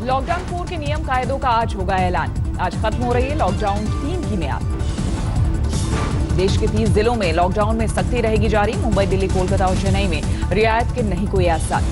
Lockdown 4 के नियम कायदों का आज होगा ऐलान। आज खत्म हो रही है लॉकडाउन 3 की मियाद। देश के 30 जिलों में लॉकडाउन में सख्ती रहेगी जारी। मुंबई, दिल्ली, कोलकाता और चेन्नई में रियायत के नहीं कोई आसार।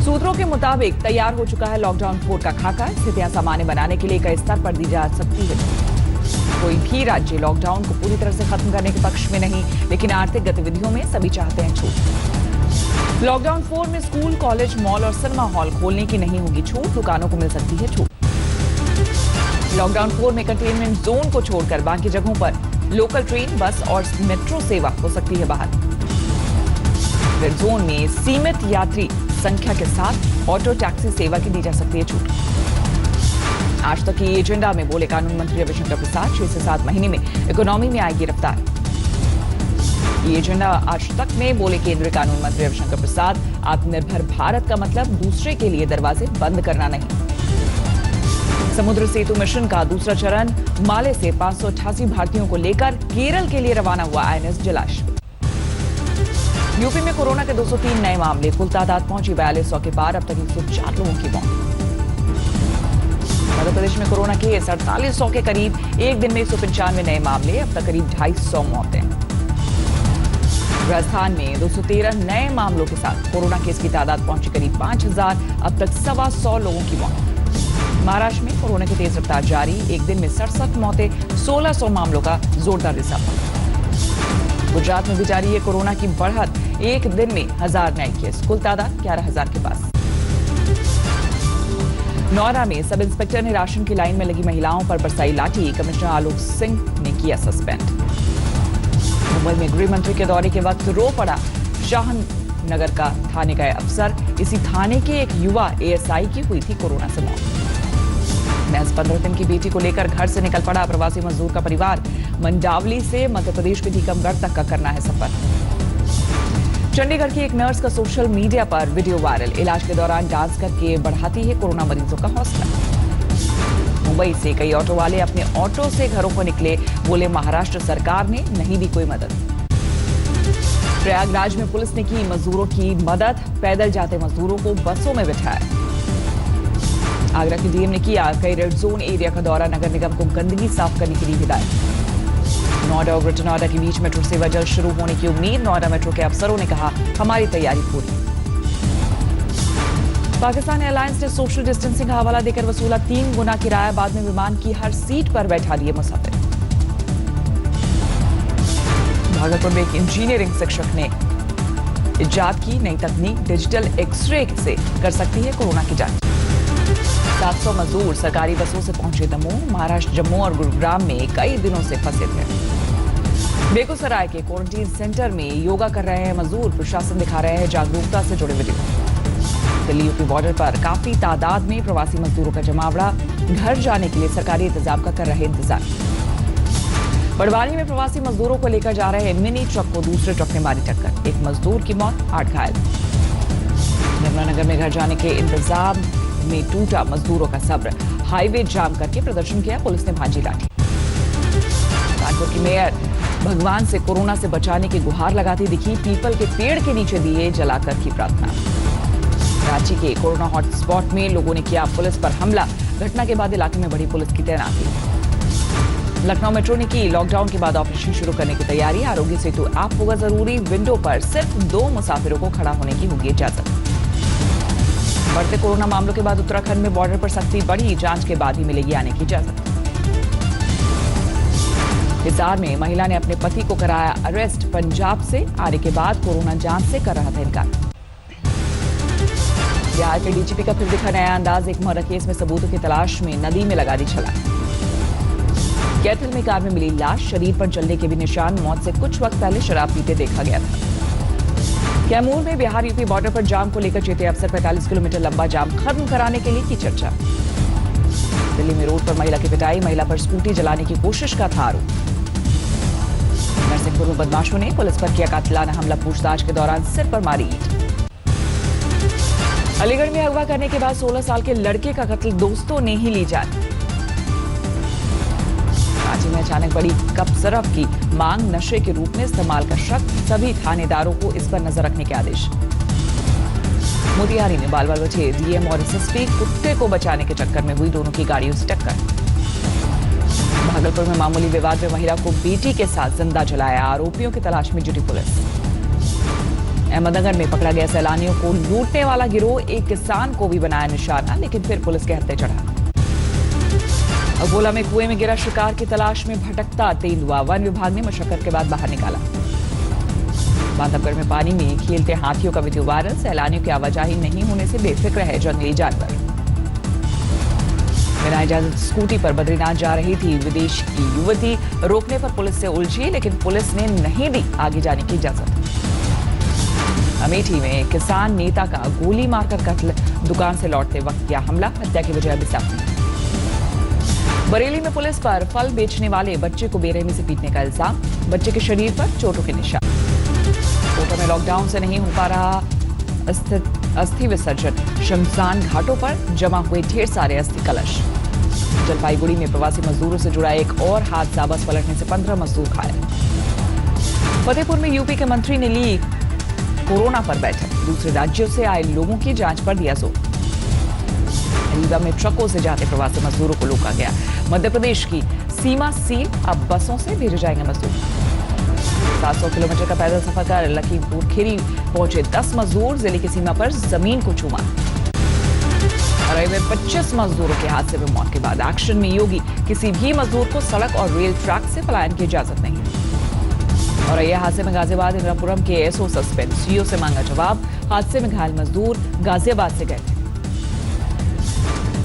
सूत्रों के मुताबिक तैयार हो चुका है लॉकडाउन 4 का खाका। स्थितियां सामान्य बनाने के लिए कई स्तर पर दी जा सकती है। कोई भी राज्य लॉकडाउन को पूरी तरह से खत्म करने के पक्ष में नहीं, लेकिन आर्थिक गतिविधियों में सभी चाहते हैं छूट। लॉकडाउन 4 में स्कूल, कॉलेज, मॉल और सिनेमा हॉल खोलने की नहीं होगी छूट। दुकानों को मिल सकती है छूट। लॉकडाउन 4 में कंटेनमेंट जोन को छोड़कर बाकी जगहों पर लोकल ट्रेन, बस और मेट्रो सेवा हो सकती है बहाल। रेड जोन में सीमित यात्री संख्या के साथ ऑटो टैक्सी सेवा की दी जा सकती है छूट। आज तक की एजेंडा में बोले कानून मंत्री रविशंकर प्रसाद, 6 से 7 महीने में इकोनॉमी में आएगी रफ्तार। ये एजेंडा आज तक में बोले केंद्रीय कानून मंत्री रविशंकर प्रसाद। आत्मनिर्भर भारत का मतलब दूसरे के लिए दरवाजे बंद करना नहीं। समुद्र सेतु मिशन का दूसरा चरण माले से 588 भारतीयों को लेकर केरल के लिए रवाना हुआ INS जलाश्व। यूपी में कोरोना के 203 नए मामले, कुल तादाद पहुंची 4200 के पार। अब तक 104 लोगों की मौत। मध्य प्रदेश में कोरोना के 4800 के करीब, एक दिन में 195 नए मामले, अब तक करीब 250 मौतें। राजस्थान में 213 नए मामलों के साथ कोरोना केस की तादाद पहुंची करीब 5000, अब तक 125 लोगों की मौत। महाराष्ट्र में कोरोना की तेज रफ्तार जारी, एक दिन में 67 मौतें, 1600 मामलों का जोरदार इजाफा। गुजरात में भी जारी है कोरोना की बढ़त, एक दिन में 1000 नए केस, कुल तादाद 11000 के पास। नोएडा में सब इंस्पेक्टर ने राशन की लाइन में लगी महिलाओं पर बरसाई लाठी, कमिश्नर आलोक सिंह ने किया सस्पेंड। मुंबई में गृह मंत्री के दौरे के वक्त रो पड़ा शाहनगर का थाने का अफसर। इसी थाने के एक युवा ASI की हुई थी कोरोना से मौत। महज 15 दिन की बेटी को लेकर घर से निकल पड़ा प्रवासी मजदूर का परिवार। मंडावली से मध्य प्रदेश के टीकमगढ़ तक का करना है सफर। चंडीगढ़ की एक नर्स का सोशल मीडिया पर वीडियो वायरल, इलाज के दौरान डांस करके बढ़ाती है कोरोना मरीजों का हौसला। मुंबई से कई ऑटो वाले अपने ऑटो से घरों को निकले, बोले महाराष्ट्र सरकार ने नहीं दी कोई मदद। प्रयागराज में पुलिस ने की मजदूरों की मदद, पैदल जाते मजदूरों को बसों में बिठाया। आगरा की DM ने किया कई रेड जोन एरिया का दौरा, नगर निगम को गंदगी साफ करने के लिए हिदायत। नोएडा और ग्रेटर नोएडा के बीच मेट्रो सेवा जल्द शुरू होने की उम्मीद। नोएडा मेट्रो के अफसरों ने कहा, हमारी तैयारी पूरी। पाकिस्तान एयरलाइंस ने सोशल डिस्टेंसिंग का हवाला देकर वसूला 3 गुना किराया, बाद में विमान की हर सीट पर बैठा लिए मुसाफिर। भागलपुर में एक इंजीनियरिंग शिक्षक ने इजाद की नई तकनीक, डिजिटल एक्सरे से कर सकती है कोरोना की जांच। 700 मजदूर सरकारी बसों से पहुंचे दमोह। महाराष्ट्र, जम्मू और गुरुग्राम में कई दिनों से फंसे थे। बेगूसराय के क्वारंटीन सेंटर में योगा कर रहे हैं मजदूर, प्रशासन दिखा रहे हैं जागरूकता से जुड़े वीडियो। दिल्ली यूपी बॉर्डर पर काफी तादाद में प्रवासी मजदूरों का जमावड़ा, घर जाने के लिए सरकारी इंतजाम का कर रहे इंतजार। बड़वानी में प्रवासी मजदूरों को लेकर जा रहे मिनी ट्रक को दूसरे ट्रक ने मारी टक्कर, एक मजदूर की मौत, 8 घायल। यमुनानगर में घर जाने के इंतजाम में टूटा मजदूरों का सब्र, हाईवे जाम करके प्रदर्शन किया, पुलिस ने भांजी लाठी। कानपुर की मेयर भगवान से कोरोना से बचाने की गुहार लगाती दिखी, पीपल के पेड़ के नीचे दिए जलाकर की प्रार्थना। रांची के कोरोना हॉटस्पॉट में लोगों ने किया पुलिस पर हमला, घटना के बाद इलाके में बढ़ी पुलिस की तैनाती। लखनऊ मेट्रो ने की लॉकडाउन के बाद ऑपरेशन शुरू करने की तैयारी, आरोग्य सेतु ऐप होगा जरूरी, विंडो पर सिर्फ 2 मुसाफिरों को खड़ा होने की होगी इजाजत। बढ़ते कोरोना मामलों के बाद उत्तराखंड में बॉर्डर पर सख्ती बढ़ी, जांच के बाद ही मिलेगी आने की इजाजत। हिसार में महिला ने अपने पति को कराया अरेस्ट, पंजाब से आने के बाद कोरोना जांच से कर रहा था इनकार। बिहार के DGP का फिर दिखा नया अंदाज, एक मर्डर केस में सबूतों की तलाश में नदी में लगा दी छलांग। कैथल में कार में मिली लाश, शरीर पर जलने के भी निशान, मौत से कुछ वक्त पहले शराब पीते देखा गया था। कैमूर में बिहार यूपी बॉर्डर पर जाम को लेकर चेते अफसर, 45 किलोमीटर लंबा जाम खत्म कराने के लिए की चर्चा। दिल्ली में रोड पर महिला की पिटाई, महिला पर स्कूटी जलाने की कोशिश का था आरोप। नरसिंहपुर में बदमाशों ने पुलिस पर किया कातिलाना हमला, पूछताछ के दौरान सिर पर मारी ईंट। अलीगढ़ में अगवा करने के बाद 16 साल के लड़के का कत्ल, दोस्तों ने ही ली जान। रांची में अचानक बड़ी कप सिरप की मांग, नशे के रूप में इस्तेमाल का शक, सभी थानेदारों को इस पर नजर रखने के आदेश। मोतिहारी में बाल बाल बचे डीएम और एसएसपी, कुत्ते को बचाने के चक्कर में हुई दोनों की गाड़ियों से टक्कर। भागलपुर में मामूली विवाद में महिला को बेटी के साथ जिंदा जलाया, आरोपियों की तलाश में जुटी पुलिस। अहमदनगर में पकड़ा गया सैलानियों को लूटने वाला गिरोह एक किसान को भी बनाया निशाना, लेकिन फिर पुलिस के हत्थे चढ़ा। अगोला में कुएं में गिरा शिकार की तलाश में भटकता तेंदुआ, वन विभाग ने मशक्कत के बाद बाहर निकाला। बांधवगढ़ में पानी में खेलते हाथियों का वीडियो वायरल, सैलानियों की आवाजाही नहीं होने से बेफिक्र है जंगली जानवर। बिना इजाजत स्कूटी पर बद्रीनाथ जा रही थी विदेश की युवती, रोकने पर पुलिस से उलझी, लेकिन पुलिस ने नहीं दी आगे जाने की इजाजत। अमेठी में किसान नेता का गोली मारकर कत्ल, दुकान से लौटते वक्त किया हमला, हत्या की वजह अभी साफ नहीं। बरेली में पुलिस पर फल बेचने वाले बच्चे को बेरहमी से पीटने का इल्जाम, बच्चे के शरीर पर चोटों के निशान। कोटा में लॉकडाउन से नहीं हो पा रहा अस्थि विसर्जन, शमशान घाटों पर जमा हुए ढेर सारे अस्थि कलश। जलपाईगुड़ी में प्रवासी मजदूरों से जुड़ा एक और हादसा, बस पलटने से 15 मजदूर घायल। फतेहपुर में यूपी के मंत्री ने ली कोरोना पर बैठक, दूसरे राज्यों से आए लोगों की जांच पर दिया जोर। रीवा में ट्रकों से जाते प्रवासी मजदूरों को रोका गया। मध्य प्रदेश की सीमा सील, अब बसों से भेजे जाएंगे मजदूर। 700 किलोमीटर का पैदल सफर कर लखीमपुर खीरी पहुंचे 10 मजदूर, जिले की सीमा पर जमीन को चूमा। और में 25 मजदूरों के हादसे में मौत के बाद एक्शन में योगी, किसी भी मजदूर को सड़क और रेल ट्रैक से पलायन की इजाजत नहीं। और यह हादसे में गाजियाबाद इंद्रापुरम के एसओ सस्पेंड, सीओ से मांगा जवाब, हादसे में घायल मजदूर गाजियाबाद से गए थे।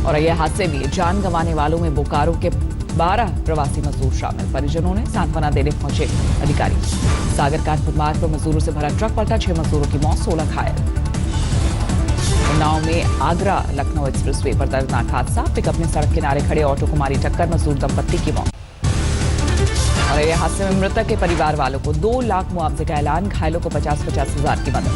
और यह हादसे में जान गंवाने वालों में बोकारो के 12 प्रवासी मजदूर शामिल, परिजनों ने सांत्वना देने पहुंचे अधिकारी। सागर कानपुर मार्ग पर मजदूरों से भरा ट्रक पलटा, 6 मजदूरों की मौत, 16 घायल। उन्नाव में आगरा लखनऊ एक्सप्रेसवे पर दर्दनाक हादसा, पिकअप ने सड़क किनारे खड़े ऑटो को मारी टक्कर, मजदूर दंपत्ति की मौत। और यह हादसे में मृतक के परिवार वालों को 2 लाख मुआवजे का ऐलान, घायलों को 50-50 हजार की मदद।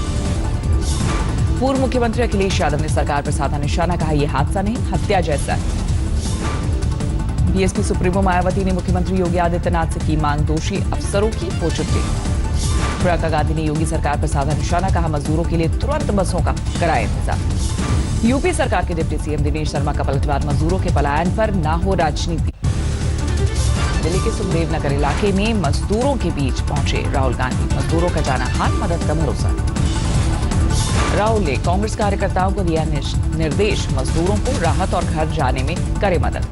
पूर्व मुख्यमंत्री अखिलेश यादव ने सरकार पर साधा निशाना, कहा यह हादसा नहीं हत्या जैसा है। बीएसपी सुप्रीमो मायावती ने मुख्यमंत्री योगी आदित्यनाथ से की मांग, दोषी अफसरों की हो छुट्टी। प्रियंका गांधी ने योगी सरकार पर साधा निशाना, कहा मजदूरों के लिए तुरंत बसों का कराए इंतजाम। यूपी सरकार के डिप्टी सीएम दिनेश शर्मा का पलटवार, मजदूरों के पलायन पर ना हो राजनीति। दिल्ली के सुखदेव नगर इलाके में मजदूरों के बीच पहुंचे राहुल गांधी, मजदूरों का जाना हाल, मदद का भरोसा। राहुल ने कांग्रेस कार्यकर्ताओं को दिया निर्देश, मजदूरों को राहत और घर जाने में करे मदद।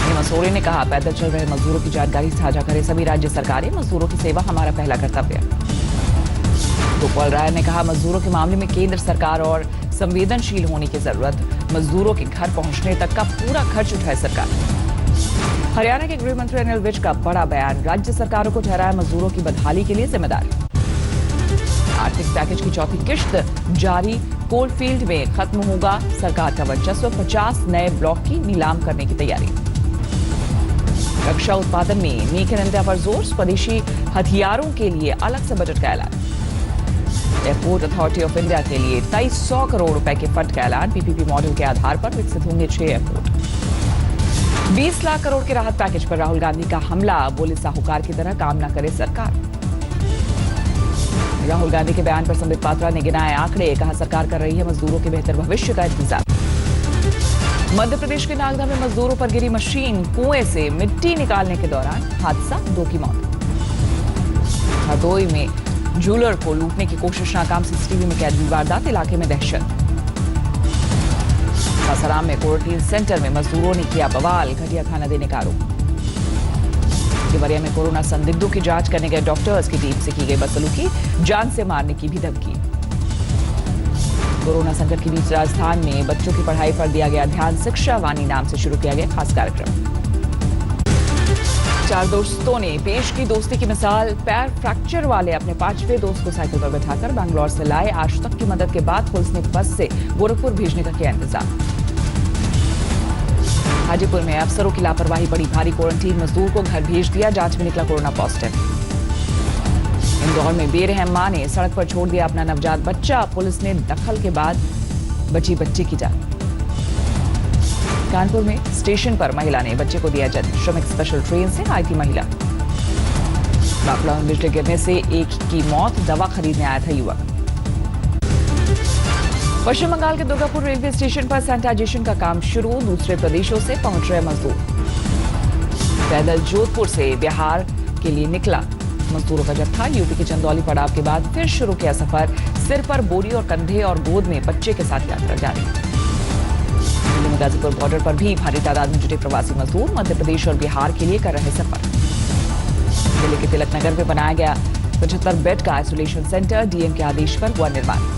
हेमंत सोरेन ने कहा पैदल चल रहे मजदूरों की जानकारी साझा करें सभी राज्य सरकारें, मजदूरों की सेवा हमारा पहला कर्तव्य। गोपाल राय ने कहा मजदूरों के मामले में केंद्र सरकार और संवेदनशील होने की जरूरत, मजदूरों के घर पहुंचने तक का पूरा खर्च उठाए सरकार। हरियाणा के गृह मंत्री अनिल विज का बड़ा बयान, राज्य सरकारों को ठहराया मजदूरों की बदहाली के लिए जिम्मेदार। आर्थिक पैकेज की चौथी किश्त जारी, कोलफील्ड में खत्म होगा सरकार का वर्चस्व, 50 नए ब्लॉक की नीलाम करने की तैयारी। रक्षा उत्पादन में मेक इन इंडिया पर जोर, स्वदेशी हथियारों के लिए अलग से बजट का ऐलान। एयरपोर्ट अथॉरिटी ऑफ इंडिया के लिए 2300 करोड़ रुपए के फंड का ऐलान, पीपीपी मॉडल के आधार पर विकसित होंगे 6 एयरपोर्ट। 20 लाख करोड़ के राहत पैकेज पर राहुल गांधी का हमला, बोले साहूकार की तरह काम न करे सरकार। राहुल गांधी के बयान पर संबित पात्रा ने गिनाए आंकड़े, कहा सरकार कर रही है मजदूरों के बेहतर भविष्य का इंतजाम। मध्य प्रदेश के नागदा में मजदूरों पर गिरी मशीन, कुएं से मिट्टी निकालने के दौरान हादसा, 2 की मौत। हरदोई में जूलर को लूटने की कोशिश नाकाम, सीसीटीवी में कैद हुई वारदात, इलाके में दहशत। सासाराम में क्वारंटीन सेंटर में मजदूरों ने किया बवाल, घटिया खाना देने का आरोप। देवरिया में कोरोना संदिग्धों की जांच करने गए डॉक्टर्स की टीम से की गई बदसलूकी, जान से मारने की भी धमकी। कोरोना संकट के बीच राजस्थान में बच्चों की पढ़ाई पर दिया गया ध्यान, शिक्षा वाणी नाम से शुरू किया गया खास कार्यक्रम। 4 दोस्तों ने पेश की दोस्ती की मिसाल, पैर फ्रैक्चर वाले अपने 5वें दोस्त को साइकिल पर बैठाकर बैंगलोर से लाए, आज तक की मदद के बाद पुलिस ने बस से गोरखपुर भेजने का किया इंतजाम। हाजीपुर में अफसरों की लापरवाही पड़ी भारी, क्वारंटीन मजदूर को घर भेज दिया, जांच में निकला कोरोना पॉजिटिव। इंदौर में बेरहम मां ने सड़क पर छोड़ दिया अपना नवजात बच्चा, पुलिस ने दखल के बाद बची बच्चे की जान। कानपुर में स्टेशन पर महिला ने बच्चे को दिया जन्म, श्रमिक स्पेशल ट्रेन से आई थी महिला। बापला में बिजली गिरने से एक की मौत, दवा खरीदने आया था युवक। पश्चिम बंगाल के दुर्गापुर रेलवे स्टेशन पर सैनिटाइजेशन का काम शुरू। दूसरे प्रदेशों से पहुंच रहे मजदूर। पैदल जोधपुर से बिहार के लिए निकला मजदूरों का जत्था। यूपी के चंदौली पड़ाव के बाद फिर शुरू किया सफर। सिर पर बोरी और कंधे और गोद में बच्चे के साथ यात्रा जारी। दिल्ली में गाजीपुर बॉर्डर पर भी भारी तादाद में जुटे प्रवासी मजदूर मध्य प्रदेश और बिहार के लिए कर रहे सफर। दिल्ली के तिलक नगर में बनाया गया 75 बेड का आइसोलेशन सेंटर। डीएम के आदेश पर हुआ निर्माण।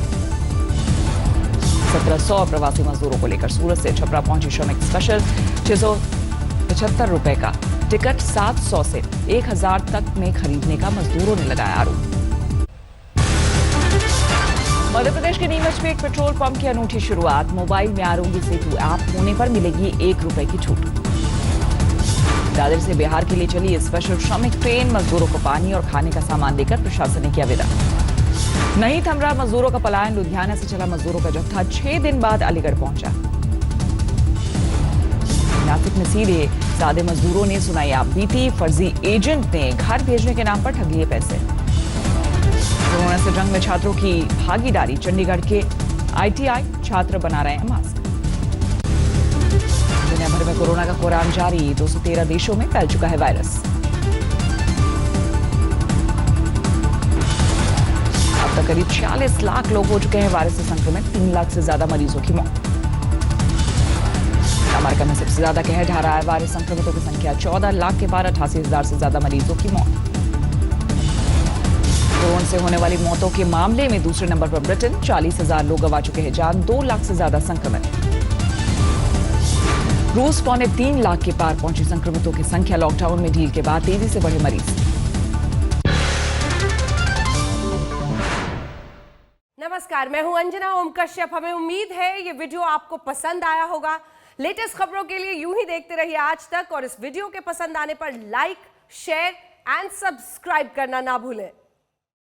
1700 प्रवासी मजदूरों को लेकर सूरत से छपरा पहुंची श्रमिक स्पेशल। 675 रुपए का टिकट 700 से 1000 तक में खरीदने का मजदूरों ने लगाया आरोप। मध्य प्रदेश के नीमच में एक पेट्रोल पंप की अनूठी शुरुआत। मोबाइल में आरोग्य सेतु ऐप होने पर मिलेगी 1 रुपए की छूट। दादर से बिहार के लिए चली स्पेशल श्रमिक ट्रेन। मजदूरों को पानी और खाने का सामान देकर प्रशासन ने किया विदा। नहीं थम रहा मजदूरों का पलायन। लुधियाना से चला मजदूरों का जत्था 6 दिन बाद अलीगढ़ पहुंचा। नासिक में सीधे सादे मजदूरों ने सुनाई आप बीती। फर्जी एजेंट ने घर भेजने के नाम पर ठग लिए पैसे। कोरोना से जंग में छात्रों की भागीदारी। चंडीगढ़ के आईटीआई छात्र बना रहे हैं मास्क। दुनिया भर में कोरोना का कोराम जारी। 213 देशों में फैल चुका है वायरस। अब तक करीब 46 लाख लोग हो चुके हैं वायरस से संक्रमित। 3 लाख से ज्यादा मरीजों की मौत। अमेरिका में सबसे ज्यादा कहर ढा रहा है वायरस संक्रमितों की संख्या। 14 लाख के पार 88,000 से ज्यादा मरीजों की मौत। कोरोना से होने वाली मौतों के मामले में दूसरे नंबर पर ब्रिटेन। 40,000 लोग गंवा चुके हैं जान। 2 लाख से ज्यादा संक्रमित। रूस 3.25 लाख के पार पहुंची संक्रमितों की संख्या। लॉकडाउन में ढील के बाद तेजी से बढ़े मरीज। नमस्कार, मैं हूं अंजना ओम कश्यप। हमें उम्मीद है ये वीडियो आपको पसंद आया होगा। लेटेस्ट खबरों के लिए यूं ही देखते रहिए आज तक और इस वीडियो के पसंद आने पर लाइक, शेयर एंड सब्सक्राइब करना ना भूलें।